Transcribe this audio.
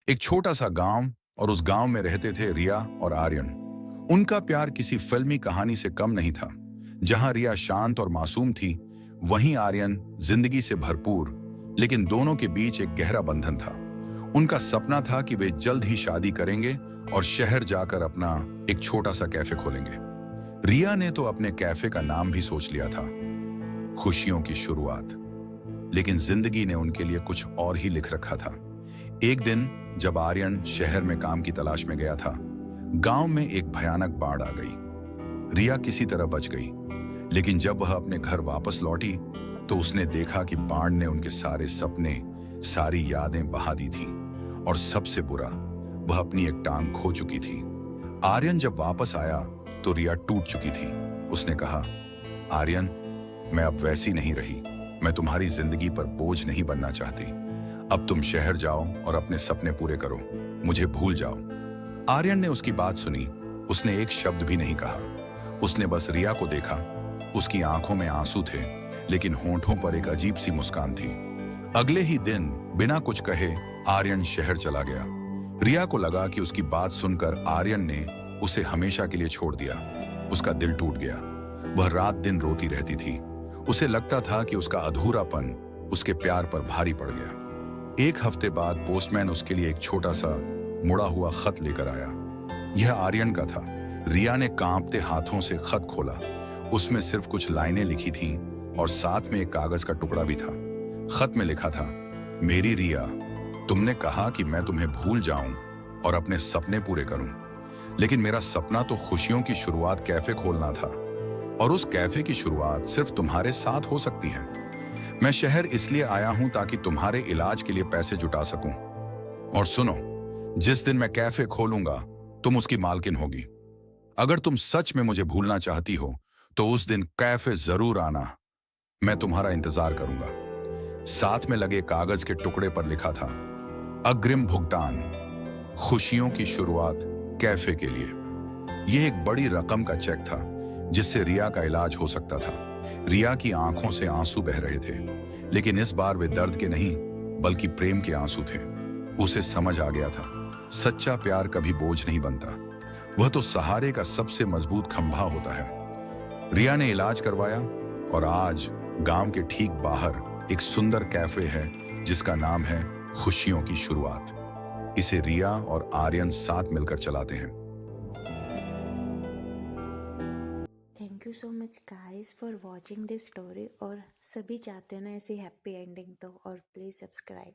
एक छोटा सा गांव और उस गांव में रहते थे रिया और आर्यन। उनका प्यार किसी फिल्मी कहानी से कम नहीं था। जहां रिया शांत और मासूम थी, वहीं आर्यन जिंदगी से भरपूर। लेकिन दोनों के बीच एक गहरा बंधन था। उनका सपना था कि वे जल्द ही शादी करेंगे और शहर जाकर अपना एक छोटा सा कैफे खोलेंगे। रिया ने तो अपने कैफे का नाम भी सोच लिया था, खुशियों की शुरुआत। लेकिन जिंदगी ने उनके लिए कुछ और ही लिख रखा था। एक दिन जब आर्यन शहर में काम की तलाश में गया था, गांव में एक भयानक बाढ़ आ गई। रिया किसी तरह बच गई, लेकिन जब वह अपने घर वापस लौटी तो उसने देखा कि बाढ़ ने उनके सारे सपने, सारी यादें बहा दी थीं। और सबसे बुरा, वह अपनी एक टांग खो चुकी थी। आर्यन जब वापस आया तो रिया टूट चुकी थी। उसने कहा, आर्यन, मैं अब वैसी नहीं रही। मैं तुम्हारी जिंदगी पर बोझ नहीं बनना चाहती। अब तुम शहर जाओ और अपने सपने पूरे करो, मुझे भूल जाओ। आर्यन ने उसकी बात सुनी। उसने एक शब्द भी नहीं कहा। उसने बस रिया को देखा। उसकी आंखों में आंसू थे, लेकिन होंठों पर एक अजीब सी मुस्कान थी। अगले ही दिन बिना कुछ कहे आर्यन शहर चला गया। रिया को लगा कि उसकी बात सुनकर आर्यन ने उसे हमेशा के लिए छोड़ दिया। उसका दिल टूट गया। वह रात दिन रोती रहती थी। उसे लगता था कि उसका अधूरापन उसके प्यार पर भारी पड़ गया। एक हफ्ते बाद पोस्टमैन उसके लिए एक छोटा सा मुड़ा हुआ खत लेकर आया। यह आर्यन का था। रिया ने कांपते हाथों से खत खोला। उसमें सिर्फ कुछ लाइनें लिखी थीं और साथ में एक कागज का टुकड़ा भी था। खत में लिखा था, मेरी रिया, तुमने कहा कि मैं तुम्हें भूल जाऊं और अपने सपने पूरे करूं। लेकिन मेरा सपना तो खुशियों की शुरुआत कैफे खोलना था, और उस कैफे की शुरुआत सिर्फ तुम्हारे साथ हो सकती है। मैं शहर इसलिए आया हूं ताकि तुम्हारे इलाज के लिए पैसे जुटा सकूं। और सुनो, जिस दिन मैं कैफे खोलूंगा, तुम उसकी मालकिन होगी। अगर तुम सच में मुझे भूलना चाहती हो तो उस दिन कैफे जरूर आना। मैं तुम्हारा इंतजार करूंगा। साथ में लगे कागज के टुकड़े पर लिखा था, अग्रिम भुगतान, खुशियों की शुरुआत कैफे के लिए। यह एक बड़ी रकम का चेक था, जिससे रिया का इलाज हो सकता था। रिया की आंखों से आंसू बह रहे थे, लेकिन इस बार वे दर्द के नहीं बल्कि प्रेम के आंसू थे। उसे समझ आ गया था, सच्चा प्यार कभी बोझ नहीं बनता। वह तो सहारे का सबसे मजबूत खंभा होता है। रिया ने इलाज करवाया और आज गांव के ठीक बाहर एक सुंदर कैफे है जिसका नाम है खुशियों की शुरुआत। इसे रिया और आर्यन साथ मिलकर चलाते हैं। Thank you so much guys for watching this story. और सभी चाहते हैं ना ऐसी हैप्पी एंडिंग, तो और प्लीज़ सब्सक्राइब।